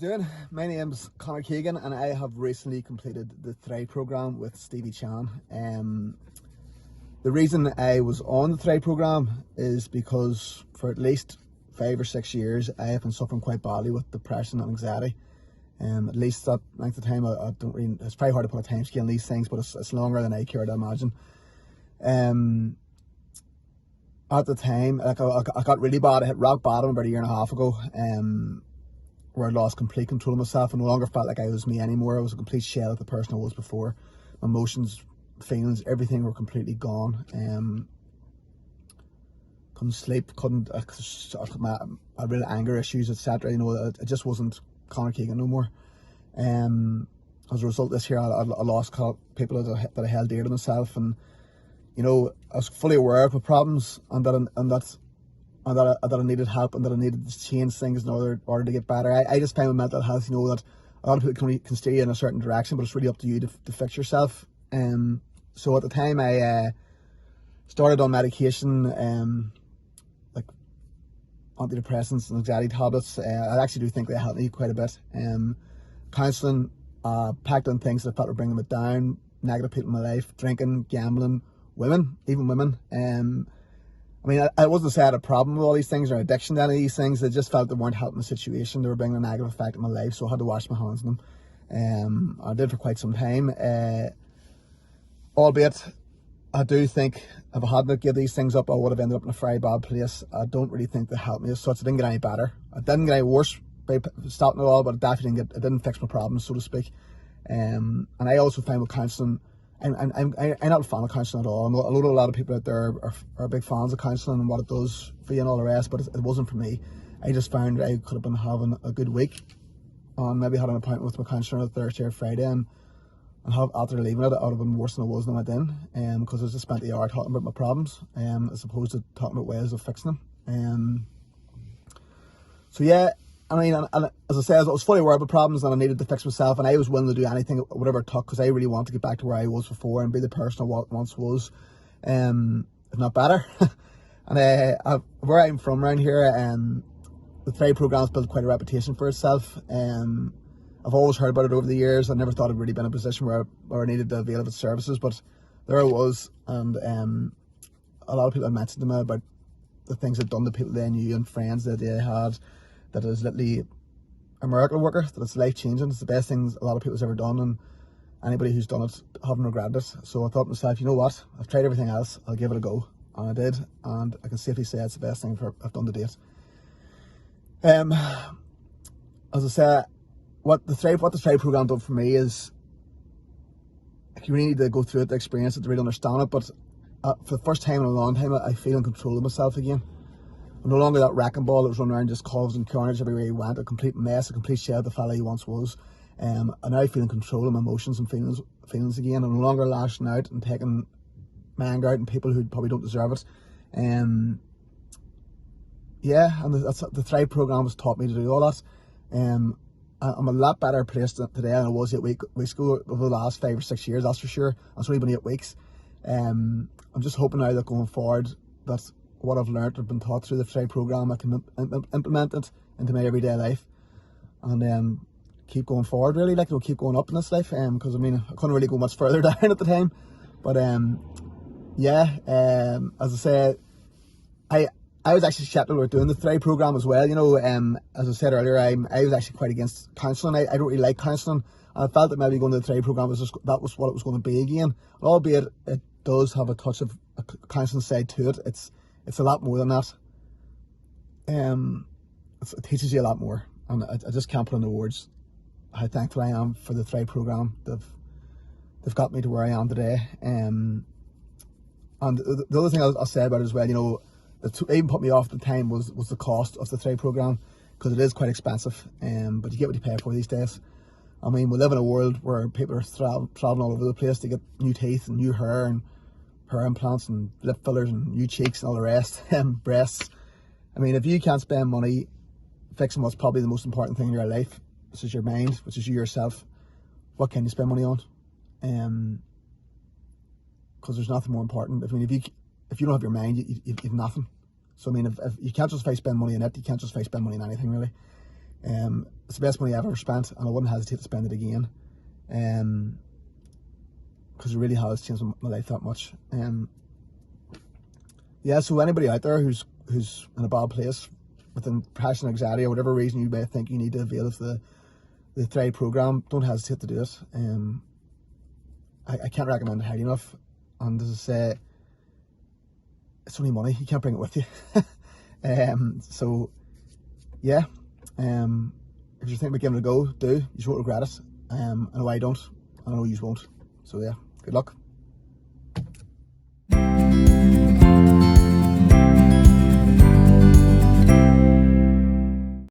Doing? My name's Conor Keegan and I have recently completed the Thrive program with Stevie Chan. The reason I was on the Thrive program is because for at least 5 or 6 years I have been suffering quite badly with depression and anxiety. At least that length of time, I don't really, it's probably hard to put a time scale on these things, but it's longer than I care to imagine. At the time, like I got really bad. I hit rock bottom about a year and a half ago, where I lost complete control of myself and no longer felt like I was me anymore. I was a complete shell of the person I was before. My emotions, feelings, everything were completely gone. Couldn't sleep, I had real anger issues, etc. You know, it just wasn't Conor Keegan no more. As a result, this year I lost people that I held dear to myself, and you know, I was fully aware of my problems and that I needed help and that I needed to change things in order to get better. I just find with mental health, you know, that a lot of people can steer you in a certain direction, but it's really up to you to fix yourself. So at the time I started on medication, like antidepressants and anxiety tablets. I actually do think they helped me quite a bit. Counselling, packed on things that I felt were bringing me down, negative people in my life, drinking, gambling, even women. I mean, I wasn't saying I had a problem with all these things or addiction to any of these things. I just felt they weren't helping the situation. They were bringing a negative effect in my life, so I had to wash my hands on them. I did for quite some time. Albeit, I do think if I hadn't given these things up, I would have ended up in a very bad place. I don't really think they helped me as such. I didn't get any better. I didn't get any worse by stopping it all, but it didn't fix my problems, so to speak. And I also find with counselling, I'm not a fan of counselling at all. I know a lot of people out there are big fans of counselling and what it does for you and all the rest, but it wasn't for me. I just found I could have been having a good week and maybe had an appointment with my counsellor on a Thursday or Friday, and after leaving it, I would have been worse than I was when I went in, because I just spent the hour talking about my problems as opposed to talking about ways of fixing them. So yeah, I mean, and as I said, I was fully aware of the problems and I needed to fix myself, and I was willing to do anything, whatever it took, because I really wanted to get back to where I was before and be the person I once was, if not better. And where I'm from around here, the Thrive program's built quite a reputation for itself. I've always heard about it over the years. I never thought I'd really been in a position where I needed to avail of its services, but there I was, and a lot of people had mentioned to me about the things I'd done to people they knew and friends that they had, that it is literally a miracle worker, that it's life changing. It's the best things a lot of people's ever done, and anybody who's done it haven't regretted it. So I thought to myself, you know what, I've tried everything else, I'll give it a go. And I did, and I can safely say it's the best thing I've done to date. As I said, what the Thrive program done for me is, you really need to go through it to experience it to really understand it, but for the first time in a long time, I feel in control of myself again. I'm no longer that wrecking ball that was running around just causing carnage everywhere he went, a complete mess, a complete shell of the fella he once was. I now feel in control of my emotions and feelings again. I'm no longer lashing out and taking my anger out on people who probably don't deserve it. Yeah, and the Thrive program has taught me to do all that. I'm a lot better placed today than I was 8 weeks ago over the last 5 or 6 years, that's for sure. It's only been 8 weeks. I'm just hoping now that going forward, that what I've learned or been taught through the Thrive program, I can implement it into my everyday life, and keep going forward, really, like, keep going up in this life, because I mean, I couldn't really go much further down at the time, but yeah, as I said, I was actually skeptical about doing the Thrive program as well, you know. As I said earlier, I was actually quite against counselling. I don't really like counselling, and I felt that maybe going to the Thrive program that was what it was going to be again, albeit it does have a touch of a counselling side to it. It's a lot more than that. It teaches you a lot more, and I just can't put into words how thankful I am for the Thrive program. They've got me to where I am today. And the other thing I'll say about it as well, you know, that even put me off at the time was the cost of the Thrive program, because it is quite expensive. But you get what you pay for these days. I mean, we live in a world where people are traveling all over the place to get new teeth and new hair and hair implants and lip fillers and new cheeks and all the rest, and breasts. I mean, if you can't spend money fixing what's probably the most important thing in your life, which is your mind, which is you yourself, what can you spend money on? Because there's nothing more important. I mean, if you don't have your mind, you've nothing. So I mean, if you can't justify spending money on it, you can't justify spending money on anything, really. It's the best money I've ever spent, and I wouldn't hesitate to spend it again. Because it really has changed my life that much. Yeah, so anybody out there who's in a bad place with depression, anxiety, or whatever reason you may think you need to avail of the Thrive program, don't hesitate to do it. I can't recommend it highly enough. And as I say, it's only money, you can't bring it with you. So yeah, if you think about giving it a go, do. You won't regret it. I know I don't. I know you won't. So yeah, good luck.